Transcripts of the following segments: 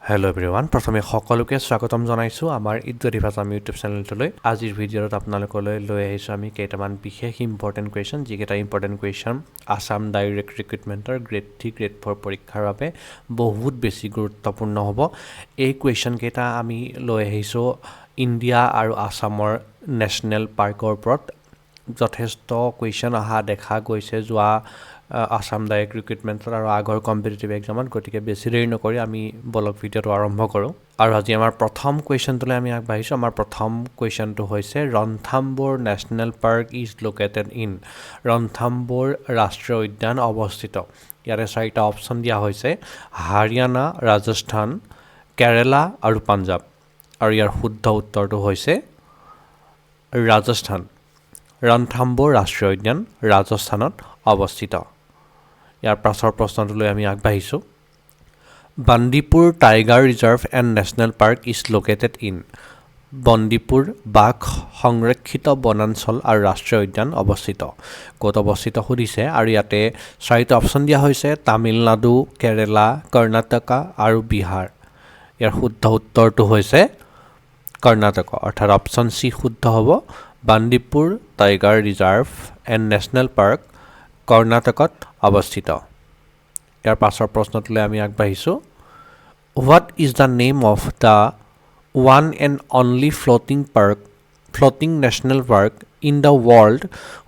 Hello everyone, প্ৰথমে সকলোকে স্বাগতম জনাইছো আমাৰ ADRE Assam YouTube চেনেলটোলৈ। আজিৰ ভিডিঅ'ত আপোনালোকলৈ লৈ আহিছো আমি কেইটামান বিশেষ ইম্পৰ্টেন্ট কোৱেশ্চন, যিকেইটা important question Assam Direct Recruitmentor grade 3 grade 4 পৰীক্ষাৰ বাবে বহুত বেছি গুৰুত্বপূৰ্ণ হ'ব। এই কোৱেশ্চন কেইটা আমি লৈ আহিছো ইণ্ডিয়া আৰু আসামৰ নেশ্যনেল পাৰ্কৰ ওপৰত। যথেষ্ট কোৱেশ্চন অহা দেখা গৈছে যোৱা Assam Direct Recruitment আৰু আগৰ কম্পিটিটিভ এক্সামত, গতিকে বেছি দেৰি নকৰি আমি বলক ভিডিঅ'টো আৰম্ভ কৰোঁ। আৰু আজি আমাৰ প্ৰথম কুৱেশ্যনটোলৈ আমি আগবাঢ়িছোঁ। আমাৰ প্ৰথম কুৱেশ্যনটো হৈছে Ranthambore national park is located in. Ranthambore ৰাষ্ট্ৰীয় উদ্যান অৱস্থিত। ইয়াৰে 4টা অপশ্যন দিয়া হৈছে: হাৰিয়ানা, ৰাজস্থান, কেৰেলা আৰু পাঞ্জাৱ। আৰু ইয়াৰ শুদ্ধ উত্তৰটো হৈছে ৰাজস্থান। ৰন্থাম্বোৰ ৰাষ্ট্ৰীয় উদ্যান ৰাজস্থানত অৱস্থিত। ইয়াৰ পাছৰ প্ৰশ্নটোলৈ আমি আগবাঢ়িছোঁ। Bandipur tiger reserve and national park is located in. Bandipur বাঘ সংৰক্ষিত বনাঞ্চল আৰু ৰাষ্ট্ৰীয় উদ্যান অৱস্থিত। ক'ত অৱস্থিত সুধিছে, আৰু ইয়াতে 4টা অপশ্যন দিয়া হৈছে: তামিলনাডু, কেৰেলা, কৰ্ণাটকা আৰু বিহাৰ। ইয়াৰ শুদ্ধ উত্তৰটো হৈছে কৰ্ণাটক, অৰ্থাৎ অপশ্যন চি শুদ্ধ হ'ব। Bandipur tiger reserve and national park কৰ্ণাটকত অৱস্থিত। ইয়াৰ পাছৰ প্ৰশ্নটোলৈ আমি আগবাঢ়িছোঁ। What is the name of the one and only floating national park in the world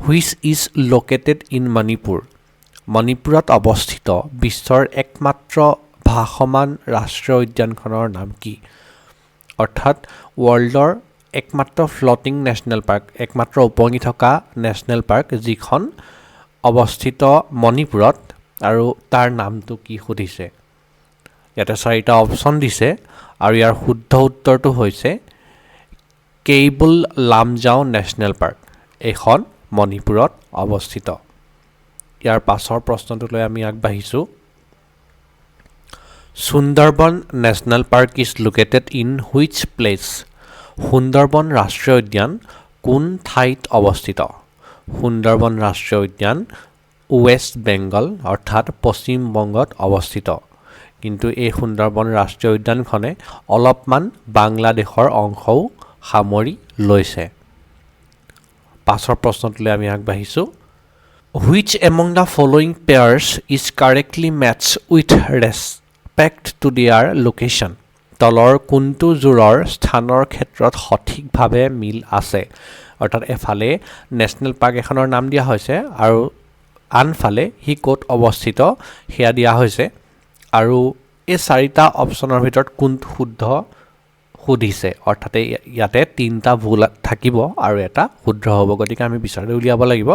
which is located in Manipur. মণিপুৰত অৱস্থিত বিশ্বৰ একমাত্ৰ ভাসমান ৰাষ্ট্ৰীয় উদ্যানখনৰ নাম কি? অৰ্থাৎ ৱৰ্ল্ডৰ একমাত্ৰ ফ্লটিং নেশ্যনেল পাৰ্ক, একমাত্ৰ উপঙি থকা নেশ্যনেল পাৰ্ক যিখন অৱস্থিত মণিপুৰত, আৰু তাৰ নামটো কি সুধিছে। ইয়াতে 4টা অপশ্যন দিছে, আৰু ইয়াৰ শুদ্ধ উত্তৰটো হৈছে কেইবুল লামজাও নেশ্যনেল পাৰ্ক। এইখন মণিপুৰত অৱস্থিত। ইয়াৰ পাছৰ প্ৰশ্নটোলৈ আমি আগবাঢ়িছোঁ। Sundarban national park is located in which place. Sundarban ৰাষ্ট্ৰীয় উদ্যান কোন ঠাইত অৱস্থিত? সুন্দৰবন ৰাষ্ট্ৰীয় উদ্যান ৱেষ্ট বেংগল অৰ্থাৎ পশ্চিম বংগত অৱস্থিত। কিন্তু এই সুন্দৰবন ৰাষ্ট্ৰীয় উদ্যানখনে অলপমান বাংলাদেশৰ অংশও সামৰি লৈছে। পাছৰ প্ৰশ্নটোলৈ আমি আগবাঢ়িছোঁ। Which among the following pairs is correctly matches with respect to their location. তলৰ কোনটো জোৰৰ স্থানৰ ক্ষেত্ৰত সঠিকভাৱে মিল আছে? অৰ্থাৎ এফালে নেশ্যনেল পাৰ্ক এখনৰ নাম দিয়া হৈছে আৰু আনফালে সি ক'ত অৱস্থিত সেয়া দিয়া হৈছে, আৰু এই 4টা অপশ্যনৰ ভিতৰত কোনটো শুদ্ধ সুধিছে। অৰ্থাৎ ইয়াতে 3টা ভুল থাকিব আৰু এটা শুদ্ধ হ'ব, গতিকে আমি বিচাৰি উলিয়াব লাগিব।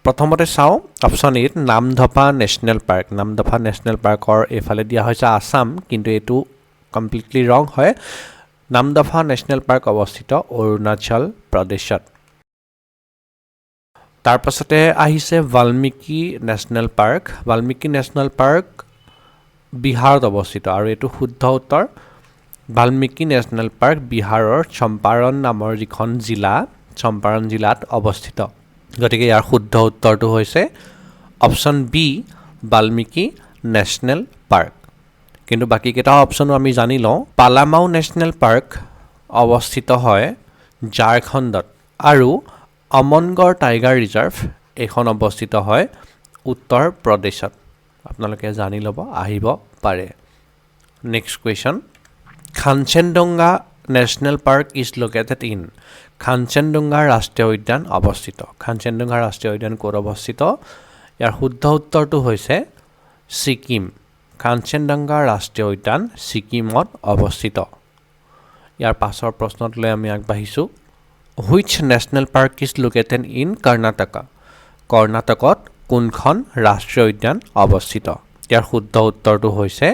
প্ৰথমতে চাওঁ অপশ্যন এত Namdapha national park. Namdapha national পাৰ্কৰ এইফালে দিয়া হৈছে আসাম, কিন্তু এইটো কমপ্লিটলি ৰং হয়। নামদফা নেশ্যনেল পাৰ্ক অৱস্থিত অৰুণাচল প্ৰদেশত। তাৰপাছতে আহিছে Valmiki National park. Valmiki National park বিহাৰত অৱস্থিত, আৰু এইটো শুদ্ধ উত্তৰ। বাল্মীকি নেশ্যনেল পাৰ্ক বিহাৰৰ চম্পাৰণ নামৰ যিখন জিলা, চম্পাৰণ জিলাত অৱস্থিত। গতিকে ইয়াৰ শুদ্ধ উত্তৰটো হৈছে option B, Valmiki National Park. কিন্তু বাকীকেইটা অপশ্যনো আমি জানি লওঁ। পালামাও নেশ্যনেল পাৰ্ক অৱস্থিত হয় ঝাৰখণ্ডত, আৰু আমনগড় টাইগাৰ ৰিজাৰ্ভ এইখন অৱস্থিত হয় উত্তৰ প্ৰদেশত। আপোনালোকে জানি ল'ব, আহিব পাৰে। Next question. Khangchendzonga national park is located in. Khangchendzonga ৰাষ্ট্ৰীয় উদ্যান অৱস্থিত। খানচেনডুংগা ৰাষ্ট্ৰীয় উদ্যান ক'ত অৱস্থিত? ইয়াৰ শুদ্ধ উত্তৰটো হৈছে ছিকিম। খানচেনডুংগা ৰাষ্ট্ৰীয় উদ্যান ছিকিমত অৱস্থিত। ইয়াৰ পাছৰ প্ৰশ্নটোলৈ আমি আগবাঢ়িছোঁ। Which national park is located in Karnataka. কৰ্ণাটকত কোনখন ৰাষ্ট্ৰীয় উদ্যান অৱস্থিত? ইয়াৰ শুদ্ধ উত্তৰটো হৈছে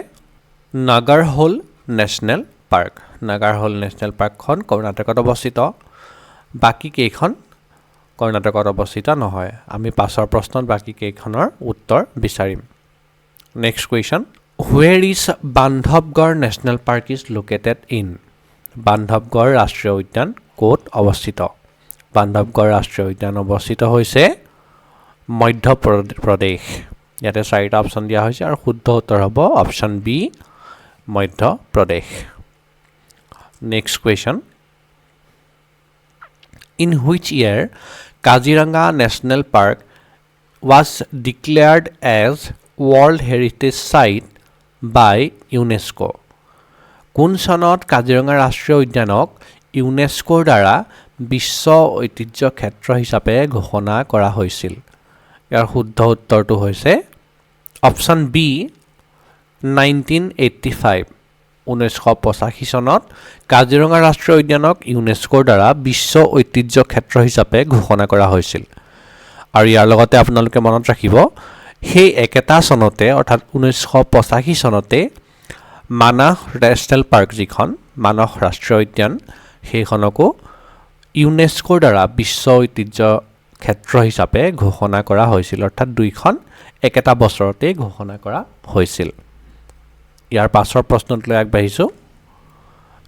নাগাৰহোল নেশ্যনেল পাৰ্ক। নাগাৰহোল নেশ্যনেল পাৰ্কখন কৰ্ণাটকত অৱস্থিত। বাকী কেইখন কৰ্ণাটকত অৱস্থিত নহয়। আমি পাছৰ প্ৰশ্নত বাকী কেইখনৰ উত্তৰ বিচাৰিম। Next question. Where is Bandhavgarh national park is located in. Bandhavgarh ৰাষ্ট্ৰীয় উদ্যান ক'ত অৱস্থিত? বান্ধৱগড় ৰাষ্ট্ৰীয় উদ্যান অৱস্থিত হৈছে মধ্যপ্ৰদেশ। ইয়াতে 4টা অপশ্যন দিয়া হৈছে, আৰু শুদ্ধ উত্তৰ হ'ব option B, Madhya Pradesh next question In which year Kaziranga National Park was declared as World Heritage Site by UNESCO? কোন চনত কাজিৰঙা ৰাষ্ট্ৰীয় উদ্যানক ইউনেস্কোৰ দ্বাৰা বিশ্ব ঐতিহ্য ক্ষেত্ৰ হিচাপে ঘোষণা কৰা হৈছিল? ইয়াৰ শুদ্ধ উত্তৰটো হৈছে অপশ্যন বি 1985 1985 চনত কাজিৰঙা ৰাষ্ট্ৰীয় উদ্যানক ইউনেস্কোৰ দ্বাৰা বিশ্ব ঐতিহ্য ক্ষেত্ৰ হিচাপে ঘোষণা কৰা হৈছিল আৰু ইয়াৰ লগতে আপোনালোকে মনত ৰাখিব সেই একেটা চনতে অৰ্থাৎ 1985 চনতে মানস নেশ্যনেল পাৰ্ক যিখন মানস ৰাষ্ট্ৰীয় উদ্যান সেইখনকো ইউনেস্কোৰ দ্বাৰা বিশ্ব ঐতিহ্য ক্ষেত্ৰ হিচাপে ঘোষণা কৰা হৈছিল অৰ্থাৎ দুইখন একেটা বছৰতে ঘোষণা কৰা হৈছিল ইয়াৰ পাছৰ প্ৰশ্নটোলৈ আগবাঢ়িছো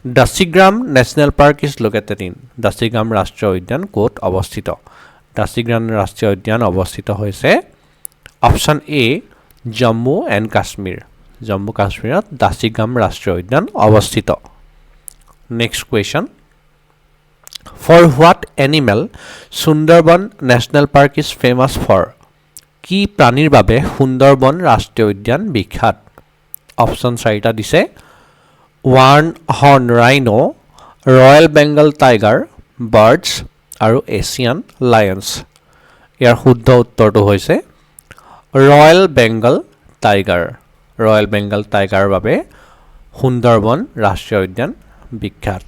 Dachigam national park is located in Dachigam ৰাষ্ট্ৰীয় উদ্যান ক'ত অৱস্থিত দাসীগ্ৰাম ৰাষ্ট্ৰীয় উদ্যান অৱস্থিত হৈছে option A Jammu and Kashmir Jammu কাশ্মীৰত দাসীগ্ৰাম ৰাষ্ট্ৰীয় উদ্যান অৱস্থিত next question for what animal Sundarban national park is famous for কি প্ৰাণীৰ বাবে সুন্দৰবন ৰাষ্ট্ৰীয় উদ্যান বিখ্যাত অপশ্যন 4টা দিছে one horn rhino royal Bengal tiger birds আৰু এছিয়ান লায়ন্স ইয়াৰ শুদ্ধ উত্তৰটো হৈছে ৰয়েল বেংগল টাইগাৰৰ বাবে সুন্দৰবন ৰাষ্ট্ৰীয় উদ্যান বিখ্যাত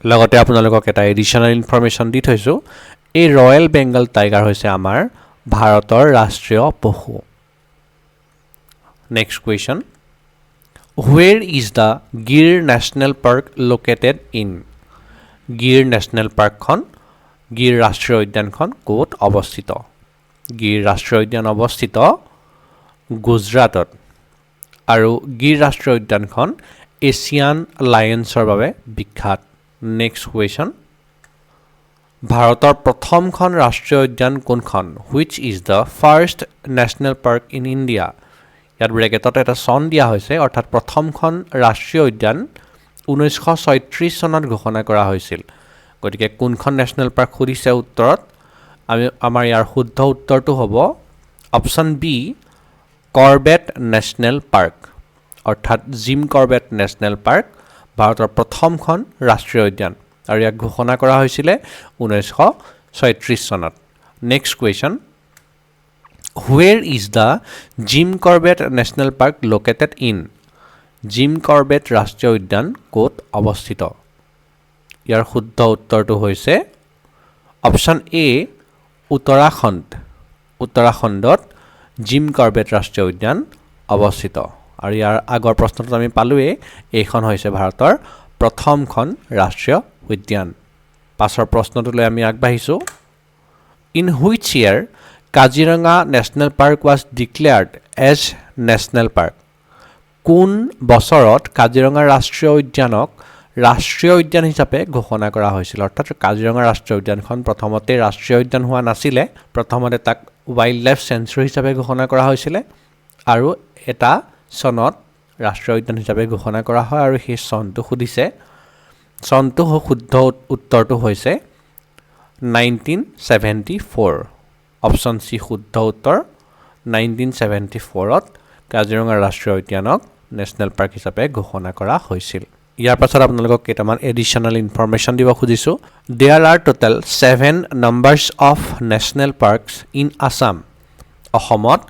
লগতে আপোনালোকক এটা এডিশ্যনেল ইনফৰমেশ্যন দি থৈছোঁ এই ৰয়েল বেংগল টাইগাৰ হৈছে আমাৰ ভাৰতৰ ৰাষ্ট্ৰীয় পশু next question Where is the Gir National Park located in? Gir National Park খন গিৰ ৰাষ্ট্ৰীয় উদ্যানখন ক'ত অৱস্থিত গিৰ ৰাষ্ট্ৰীয় উদ্যান অৱস্থিত গুজৰাটত আৰু গিৰ ৰাষ্ট্ৰীয় উদ্যানখন এছিয়ান লায়ন্সৰ বাবে বিখ্যাত নেক্সট কুৱেশ্যন ভাৰতৰ প্ৰথমখন ৰাষ্ট্ৰীয় উদ্যান কোনখন Which is the first national park in India? ইয়াত ব্ৰেকেটত এটা চন দিয়া হৈছে অৰ্থাৎ প্ৰথমখন ৰাষ্ট্ৰীয় উদ্যান 1936 চনত ঘোষণা কৰা হৈছিল গতিকে কোনখন নেশ্যনেল পাৰ্ক সুধিছে উত্তৰত আমাৰ ইয়াৰ শুদ্ধ উত্তৰটো হ'ব option B Corbett National Park অৰ্থাৎ জিম কৰ্বেট নেশ্যনেল পাৰ্ক ভাৰতৰ প্ৰথমখন ৰাষ্ট্ৰীয় উদ্যান আৰু ইয়াক ঘোষণা কৰা হৈছিলে 1936 চনত next question Where is the Jim Corbett National Park located in? Jim Corbett ৰাষ্ট্ৰীয় উদ্যান ক'ত অৱস্থিত ইয়াৰ শুদ্ধ উত্তৰটো হৈছে অপশ্যন এ উত্তৰাখণ্ডত জিম কৰ্বেট ৰাষ্ট্ৰীয় উদ্যান অৱস্থিত আৰু ইয়াৰ আগৰ প্ৰশ্নটো আমি পালোৱে এইখন হৈছে ভাৰতৰ প্ৰথমখন ৰাষ্ট্ৰীয় উদ্যান পাছৰ প্ৰশ্নটোলৈ আমি আগবাঢ়িছো In which year Kaziranga National Park was declared as National Park. কোন বছৰত কাজিৰঙা ৰাষ্ট্ৰীয় উদ্যানক ৰাষ্ট্ৰীয় উদ্যান হিচাপে ঘোষণা কৰা হৈছিল অৰ্থাৎ কাজিৰঙা ৰাষ্ট্ৰীয় উদ্যানখন প্ৰথমতে ৰাষ্ট্ৰীয় উদ্যান হোৱা নাছিলে প্ৰথমতে তাক ৱাইল্ড লাইফ চেঞ্চুৰী হিচাপে ঘোষণা কৰা হৈছিলে আৰু এটা চনত ৰাষ্ট্ৰীয় উদ্যান হিচাপে ঘোষণা কৰা হয় আৰু সেই চনটো সুধিছে চনটো শুদ্ধ উত্তৰটো হৈছে 1974 অপশ্যন সি শুদ্ধ উত্তৰ 1974ত কাজিৰঙা ৰাষ্ট্ৰীয় উদ্যানক নেশ্যনেল পাৰ্ক হিচাপে ঘোষণা কৰা হৈছিল ইয়াৰ পাছত আপোনালোকক কেইটামান এডিশ্যনেল ইনফৰমেশ্যন দিব খুজিছোঁ there are total 7 numbers of national parks in Assam অসমত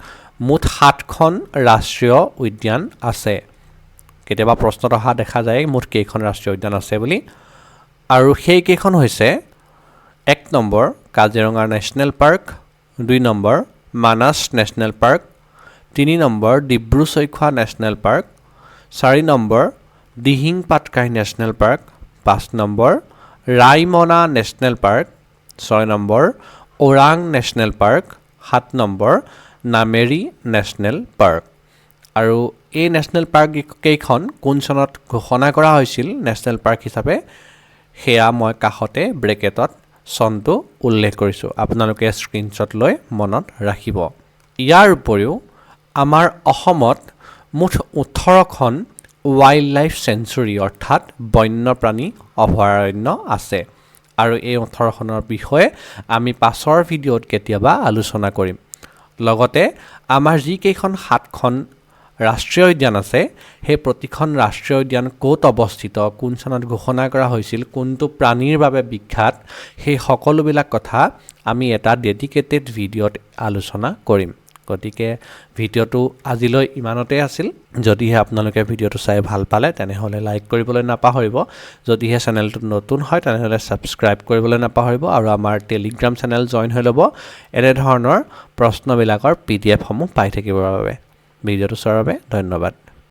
মুঠ 7খন ৰাষ্ট্ৰীয় উদ্যান আছে কেতিয়াবা প্ৰশ্নত অহা দেখা যায় মুঠ কেইখন ৰাষ্ট্ৰীয় উদ্যান আছে বুলি আৰু সেই কেইখন হৈছে 1 number Kaziranga national park 2 number Manas national park 3 number Dibru Saikhowa national park 4 number Dihing Patkai national park 5 number Raimona national park 6 number Orang national park 7 number Nameri national park আৰু এই নেশ্যনেল পাৰ্ক কেইখন কোন চনত ঘোষণা কৰা হৈছিল নেশ্যনেল পাৰ্ক হিচাপে সেয়া মই কাষতে ব্ৰেকেটত চনটো উল্লেখ কৰিছোঁ আপোনালোকে স্ক্ৰীনশ্বট লৈ মনত ৰাখিব ইয়াৰ উপৰিও আমাৰ অসমত মুঠ 18খন ৱাইল্ড লাইফ চেঞ্চুৰী অৰ্থাৎ বন্যপ্ৰাণী অভয়াৰণ্য আছে আৰু এই 18খনৰ বিষয়ে আমি পাছৰ ভিডিঅ'ত কেতিয়াবা আলোচনা কৰিম লগতে আমাৰ যিকেইখন 7খন ৰাষ্ট্ৰীয় উদ্যান আছে সেই প্ৰতিখন ৰাষ্ট্ৰীয় উদ্যান ক'ত অৱস্থিত কোন চনত ঘোষণা কৰা হৈছিল কোনটো প্ৰাণীৰ বাবে বিখ্যাত সেই সকলোবিলাক কথা আমি এটা ডেডিকেটেড ভিডিঅ'ত আলোচনা কৰিম গতিকে ভিডিঅ'টো আজিলৈ ইমানতে আছিল যদিহে আপোনালোকে ভিডিঅ'টো চাই ভাল পালে তেনেহ'লে লাইক কৰিবলৈ নাপাহৰিব যদিহে চেনেলটো নতুন হয় তেনেহ'লে ছাবস্ক্ৰাইব কৰিবলৈ নাপাহৰিব আৰু আমাৰ টেলিগ্ৰাম চেনেল জইন হৈ ল'ব এনে ধৰণৰ প্ৰশ্নবিলাকৰ PDF সমূহ পাই থাকিবৰ বাবে ভিডিঅ'টো চোৱাৰ বাবে ধন্যবাদ